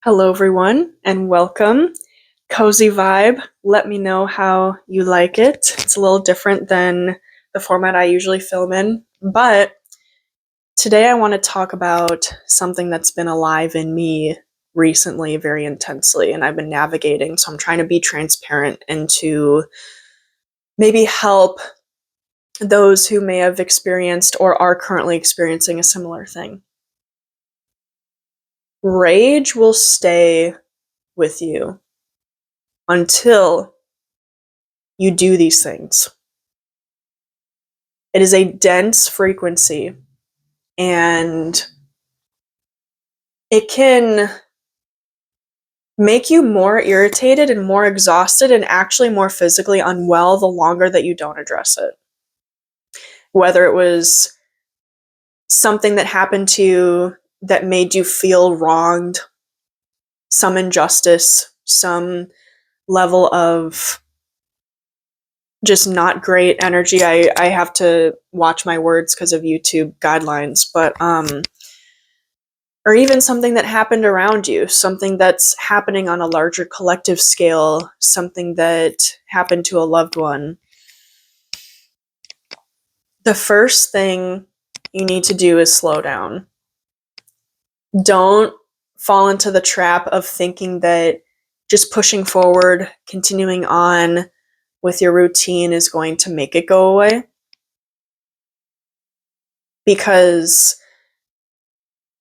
Hello, everyone, and welcome. Cozy vibe. Let me know how you like it. It's a little different than the format I usually film in, but today I want to talk about something that's been alive in me recently very intensely, and I've been navigating, so I'm trying to be transparent and to maybe help those who may have experienced or are currently experiencing a similar thing. Rage will stay with you until you do these things. It is a dense frequency, and it can make you more irritated and more exhausted and actually more physically unwell the longer that you don't address it. Whether it was something that happened to you that made you feel wronged, some injustice, some level of just not great energy. I have to watch my words because of YouTube guidelines, but or even something that happened around you, something that's happening on a larger collective scale, something that happened to a loved one. The first thing you need to do is slow down. Don't fall into the trap of thinking that just pushing forward, continuing on with your routine is going to make it go away. Because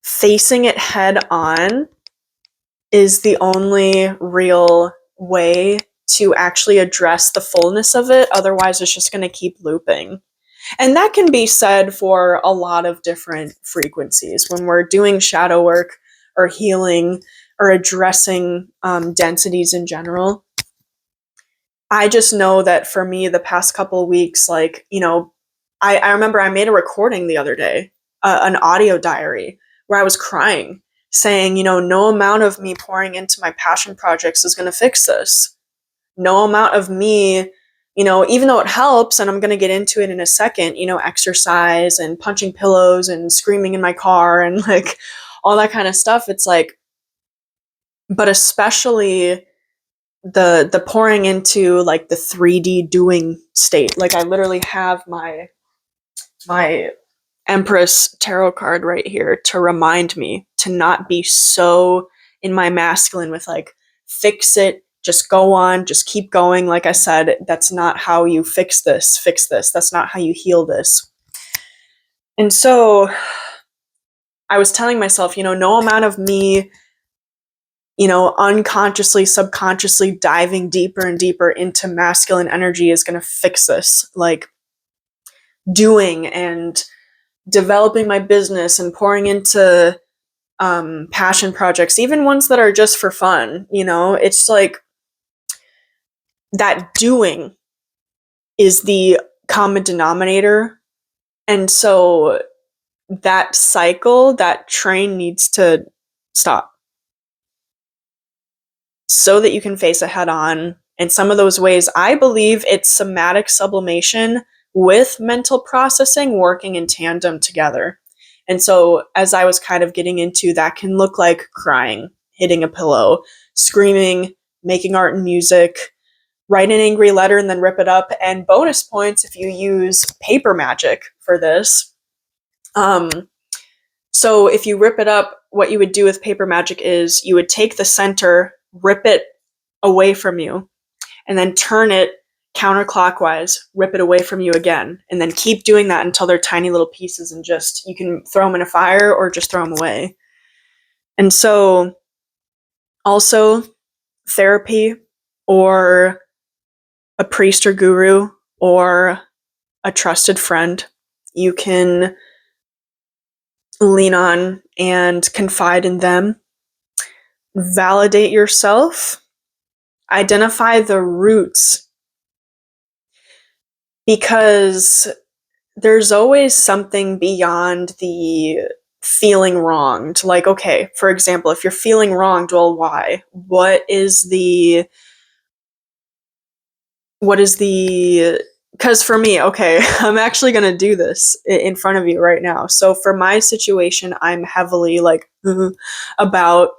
facing it head on is the only real way to actually address the fullness of it. Otherwise, it's just going to keep looping. And that can be said for a lot of different frequencies. When we're doing shadow work or healing or addressing densities in general, I just know that for me, the past couple of weeks, I remember I made a recording the other day, an audio diary, where I was crying, saying, no amount of me pouring into my passion projects is going to fix this. No amount of me, even though it helps, and I'm going to get into it in a second, exercise and punching pillows and screaming in my car and all that kind of stuff. It's but especially the pouring into the 3D doing state. I literally have my Empress tarot card right here to remind me to not be so in my masculine with fix it, just go on, just keep going. Like I said, that's not how you fix this. That's not how you heal this. And so I was telling myself, no amount of me, unconsciously, subconsciously diving deeper and deeper into masculine energy is going to fix this. Doing and developing my business and pouring into passion projects, even ones that are just for fun, it's that doing is the common denominator. And so that cycle, that train needs to stop so that you can face it head on. And some of those ways, I believe it's somatic sublimation with mental processing working in tandem together. And so as I was kind of getting into, that can look like crying, hitting a pillow, screaming, making art and music, write an angry letter and then rip it up, and bonus points if you use paper magic for this. So if you rip it up, what you would do with paper magic is you would take the center, rip it away from you, and then turn it counterclockwise, rip it away from you again, and then keep doing that until they're tiny little pieces, and just, you can throw them in a fire or just throw them away. And so also therapy or a priest or guru or a trusted friend you can lean on and confide in them. Validate yourself. Identify the roots, because there's always something beyond the feeling wronged. Okay, for example, if you're feeling wronged, well, why? What is the because for me, okay, I'm actually going to do this in front of you right now. So for my situation, I'm heavily about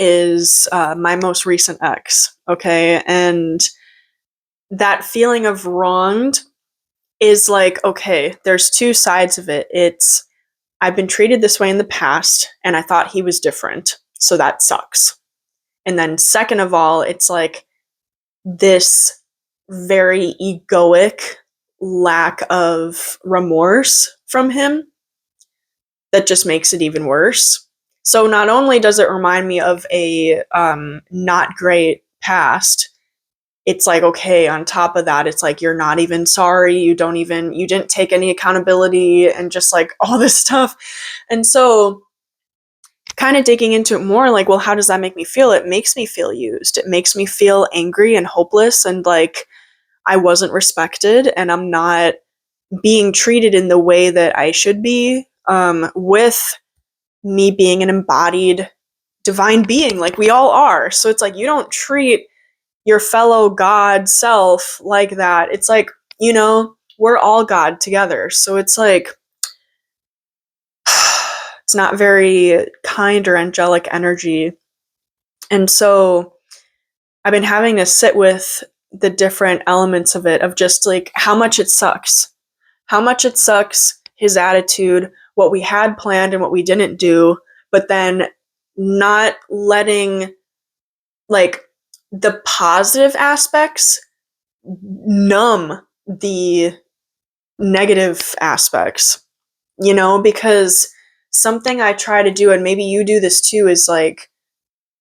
is my most recent ex, okay? And that feeling of wronged is like, okay, there's two sides of it. It's, I've been treated this way in the past, and I thought he was different, so that sucks. And then second of all, it's like this very egoic lack of remorse from him that just makes it even worse. So not only does it remind me of a not great past, it's like, okay, on top of that, it's like, you're not even sorry, you didn't take any accountability, and just like all this stuff. And so kind of digging into it more, like, well, how does that make me feel? It makes me feel used. It makes me feel angry and hopeless, and like I wasn't respected, and I'm not being treated in the way that I should be, with me being an embodied divine being, like we all are. So it's like, you don't treat your fellow God self like that. It's like, we're all God together. So it's like, it's not very kind or angelic energy. And so I've been having to sit with the different elements of it, of just like how much it sucks, his attitude, what we had planned and what we didn't do, but then not letting like the positive aspects numb the negative aspects, because something I try to do, and maybe you do this too, is like,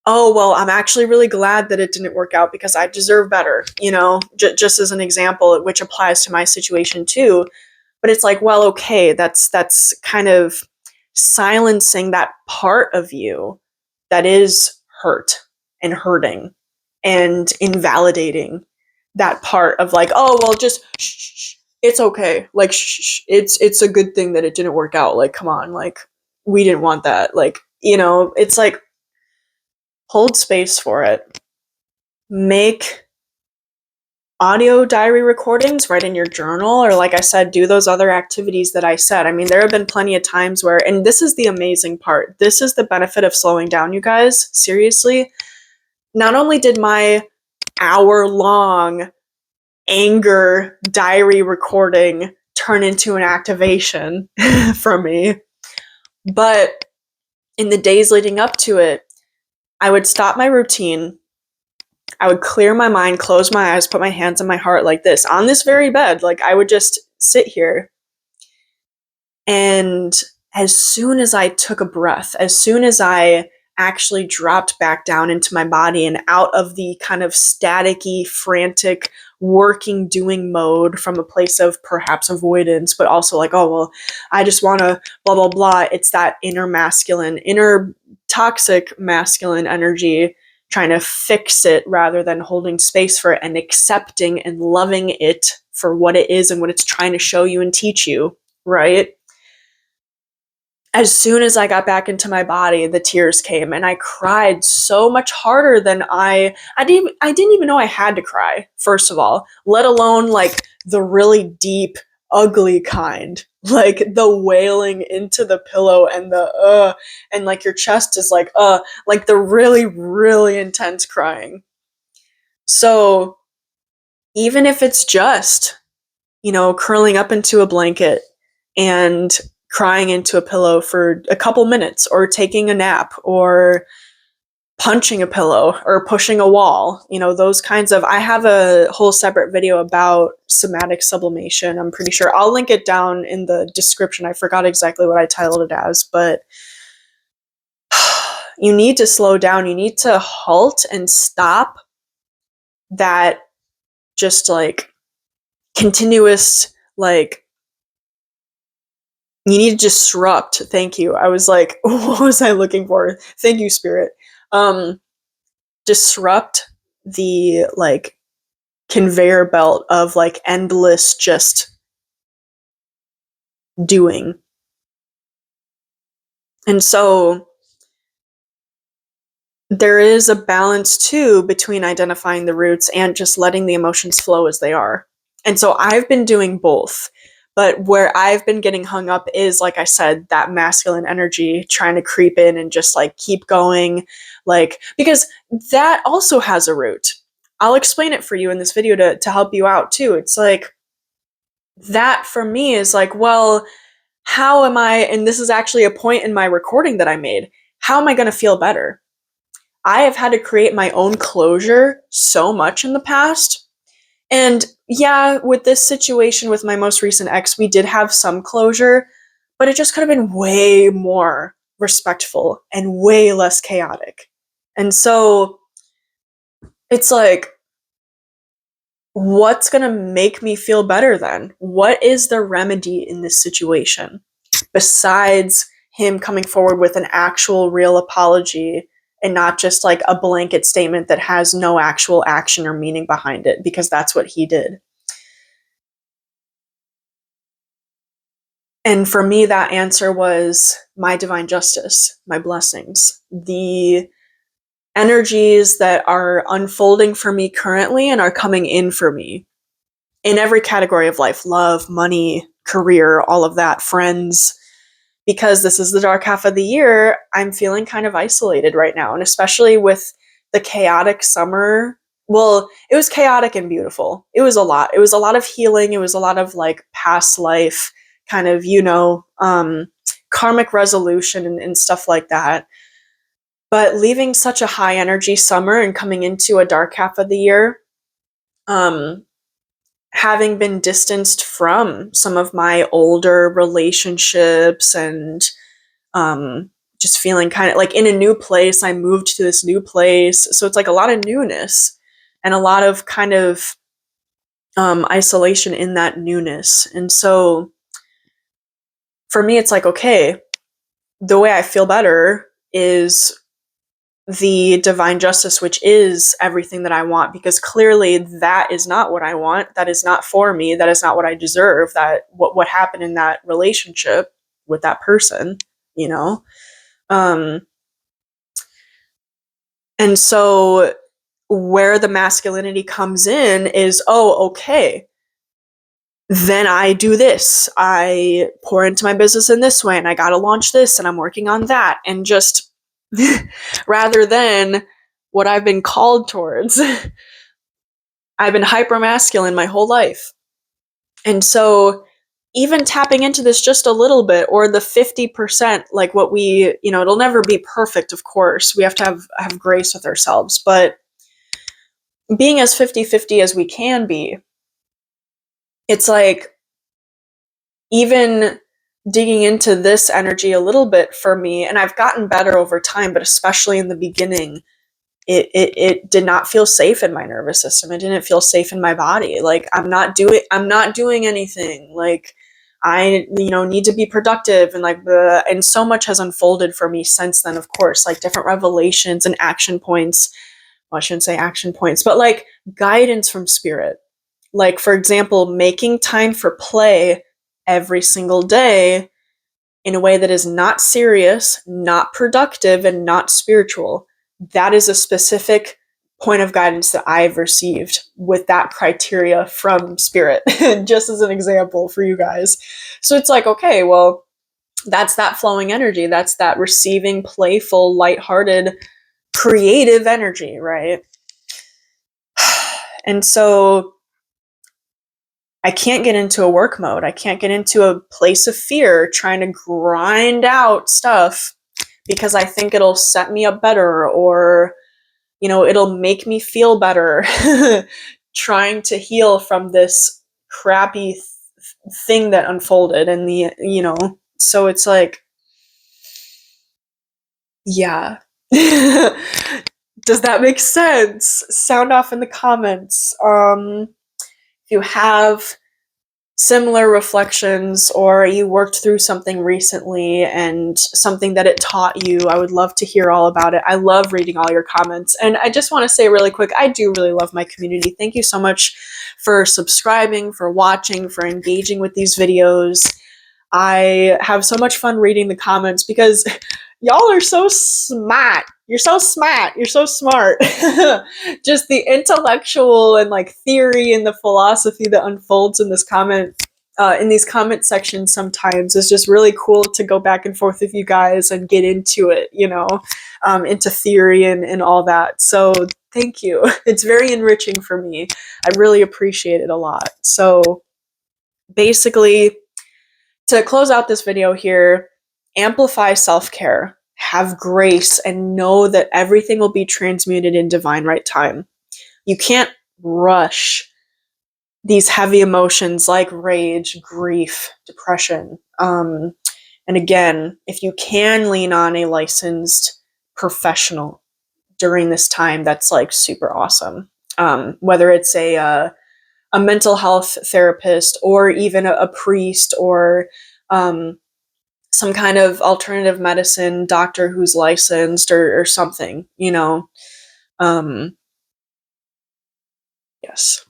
oh, well, I'm actually really glad that it didn't work out because I deserve better, just as an example, which applies to my situation too. But it's like, well, okay, that's kind of silencing that part of you that is hurt and hurting and invalidating that part of like, oh, well, just shh, it's okay. Like, shh, it's a good thing that it didn't work out. Like, come on, like, we didn't want that. Like, it's like, hold space for it. Make audio diary recordings, write in your journal, or like I said, do those other activities that I said. I mean, there have been plenty of times where, and this is the amazing part, this is the benefit of slowing down, you guys, seriously. Not only did my hour-long anger diary recording turn into an activation for me, but in the days leading up to it, I would stop my routine, I would clear my mind, close my eyes, put my hands on my heart like this, on this very bed. Like, I would just sit here. And as soon as I took a breath, as soon as I actually dropped back down into my body and out of the kind of staticky, frantic, working, doing mode from a place of perhaps avoidance, but also like, oh, well, I just want to blah, blah, blah. It's that inner toxic masculine energy trying to fix it rather than holding space for it and accepting and loving it for what it is and what it's trying to show you and teach you, right? As soon as I got back into my body, the tears came, and I cried so much harder than I didn't even know I had to cry, first of all, let alone like the really deep, ugly kind, like the wailing into the pillow and the and like your chest is like the really, really intense crying. So even if it's just, curling up into a blanket and crying into a pillow for a couple minutes, or taking a nap, or punching a pillow, or pushing a wall, those kinds of, I have a whole separate video about somatic sublimation. I'm pretty sure I'll link it down in the description. I forgot exactly what I titled it as, but you need to slow down. You need to halt and stop that just like continuous, like, you need to disrupt. Thank you. I was like, what was I looking for? Thank you, Spirit. Disrupt the like conveyor belt of like endless just doing. And so there is a balance too between identifying the roots and just letting the emotions flow as they are. And so I've been doing both. But where I've been getting hung up is, like I said, that masculine energy trying to creep in and just like keep going. Like, because that also has a root. I'll explain it for you in this video to help you out too. It's like, that for me is like, well, how am I, and this is actually a point in my recording that I made, how am I going to feel better? I have had to create my own closure so much in the past. And yeah, with this situation with my most recent ex, we did have some closure, but it just could have been way more respectful and way less chaotic. And so it's like, what's going to make me feel better then? What is the remedy in this situation besides him coming forward with an actual real apology and not just like a blanket statement that has no actual action or meaning behind it, because that's what he did. And for me, that answer was my divine justice, my blessings, the energies that are unfolding for me currently and are coming in for me in every category of life: love, money, career, all of that, friends. Because this is the dark half of the year, I'm feeling kind of isolated right now. And especially with the chaotic summer. Well, it was chaotic and beautiful. It was a lot. It was a lot of healing. It was a lot of like past life kind of, karmic resolution and stuff like that. But leaving such a high energy summer and coming into a dark half of the year, having been distanced from some of my older relationships and just feeling kind of like in a new place. I moved to this new place. So it's like a lot of newness and a lot of kind of isolation in that newness. And so for me, it's like, okay, the way I feel better is the divine justice, which is everything that I want, because clearly that is not what I want. That is not for me. That is not what I deserve. That what happened in that relationship with that person, and so where the masculinity comes in is, oh, okay, then I do this. I pour into my business in this way, and I got to launch this, and I'm working on that. And just rather than what I've been called towards, I've been hyper-masculine my whole life. And so even tapping into this just a little bit, or the 50%, like what we, it'll never be perfect, of course. We have to have grace with ourselves, but being as 50-50 as we can be, it's like even digging into this energy a little bit for me, and I've gotten better over time, but especially in the beginning, it did not feel safe in my nervous system. It didn't feel safe in my body. Like I'm not doing anything. Like I, need to be productive, and like and so much has unfolded for me since then, of course, like different revelations and action points. Well, I shouldn't say action points, but like guidance from spirit. Like, for example, making time for play every single day in a way that is not serious, not productive, and not spiritual. That is a specific point of guidance that I've received with that criteria from spirit, just as an example for you guys. So it's like, okay, well, that's that flowing energy. That's that receiving, playful, lighthearted, creative energy, right? And so I can't get into a work mode. I can't get into a place of fear trying to grind out stuff because I think it'll set me up better, or, it'll make me feel better trying to heal from this crappy thing that unfolded. And so it's like, yeah. Does that make sense? Sound off in the comments. If you have similar reflections, or you worked through something recently and something that it taught you, I would love to hear all about it. I love reading all your comments. And I just want to say really quick, I do really love my community. Thank you so much for subscribing, for watching, for engaging with these videos. I have so much fun reading the comments because y'all are so smart. You're so smart. You're so smart. Just the intellectual and like theory and the philosophy that unfolds in this comment. in these comment sections sometimes. It's just really cool to go back and forth with you guys and get into it, into theory and all that. So thank you. It's very enriching for me. I really appreciate it a lot. So basically, to close out this video here, amplify self-care, have grace, and know that everything will be transmuted in divine right time. You can't rush these heavy emotions like rage, grief, depression. And again, if you can lean on a licensed professional during this time, that's like super awesome. Whether it's a mental health therapist or even a priest or some kind of alternative medicine doctor who's licensed or something, yes.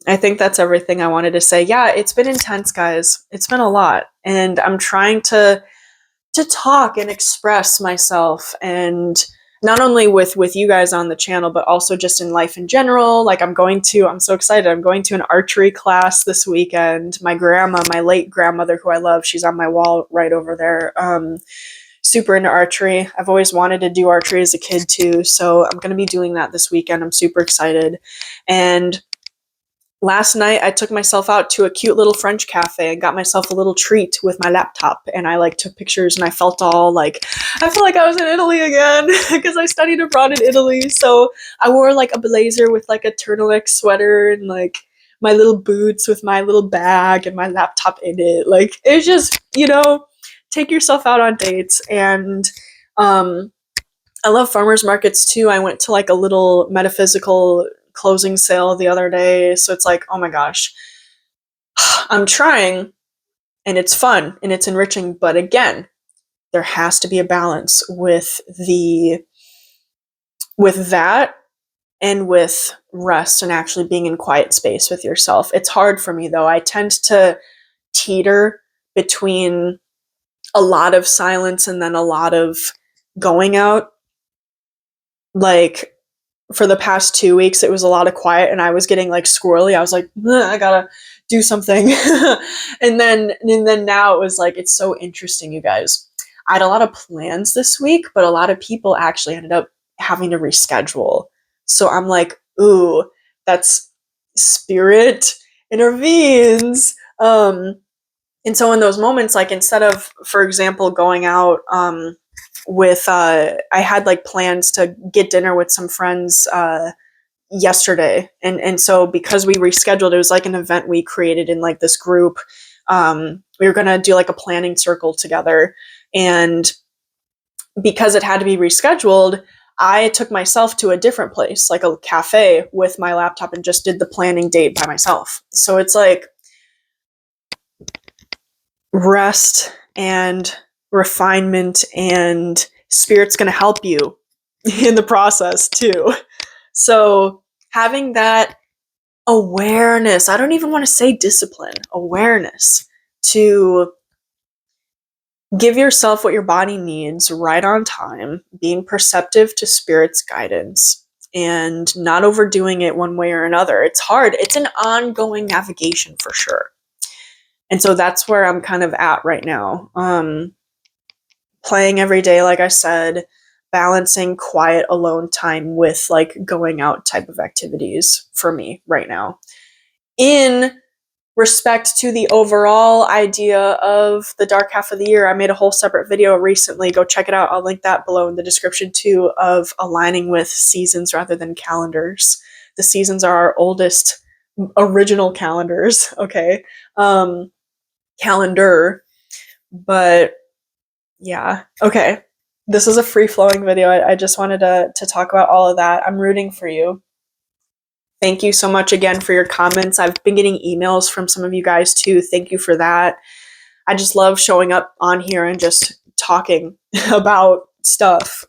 I think that's everything I wanted to say. Yeah, it's been intense, guys. It's been a lot. And I'm trying to talk and express myself, and not only with you guys on the channel, but also just in life in general. Like I'm so excited. I'm going to an archery class this weekend. My grandma, my late grandmother, who I love, she's on my wall right over there. Super into archery. I've always wanted to do archery as a kid too. So I'm going to be doing that this weekend. I'm super excited. And last night, I took myself out to a cute little French cafe and got myself a little treat with my laptop. And I took pictures, and I felt all I feel like I was in Italy again because I studied abroad in Italy. So I wore a blazer with a turtleneck sweater and my little boots with my little bag and my laptop in it. It's just, take yourself out on dates. And I love farmers markets too. I went to a little metaphysical closing sale the other day. So it's oh my gosh, I'm trying, and it's fun and it's enriching. But again, there has to be a balance with that and with rest and actually being in quiet space with yourself. It's hard for me though. I tend to teeter between a lot of silence and then a lot of going out. For the past 2 weeks, it was a lot of quiet, and I was getting squirrely. I was I gotta do something. and then now it was it's so interesting, you guys. I had a lot of plans this week, but a lot of people actually ended up having to reschedule. So I'm ooh, that's spirit intervenes. And so in those moments, instead of, for example, going out, with I had plans to get dinner with some friends yesterday, and so because we rescheduled, it was an event we created in this group. We were gonna do a planning circle together, and because it had to be rescheduled, I took myself to a different place, a cafe, with my laptop and just did the planning date by myself. So it's rest and refinement, and spirit's going to help you in the process too. So having that awareness, I don't even want to say discipline, awareness to give yourself what your body needs right on time, being perceptive to spirit's guidance, and not overdoing it one way or another. It's hard. It's an ongoing navigation for sure. And so that's where I'm kind of at right now. Playing every day, like I said, balancing quiet alone time with going out type of activities for me right now. In respect to the overall idea of the dark half of the year, I made a whole separate video recently. Go check it out. I'll link that below in the description too, of aligning with seasons rather than calendars. The seasons are our oldest original calendars, okay? Calendar, but yeah, okay. This is a free-flowing video. I just wanted to talk about all of that. I'm rooting for you. Thank you so much again for your comments. I've been getting emails from some of you guys too. Thank you for that. I just love showing up on here and just talking about stuff,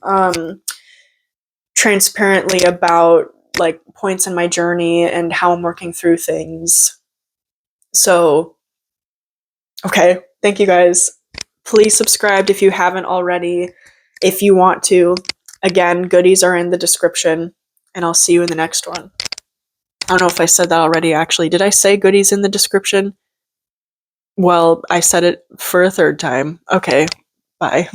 transparently about points in my journey and how I'm working through things. So, okay, thank you guys. Please subscribe if you haven't already, if you want to. Again, goodies are in the description, and I'll see you in the next one. I don't know if I said that already, actually. Did I say goodies in the description? Well, I said it for a third time. Okay, bye.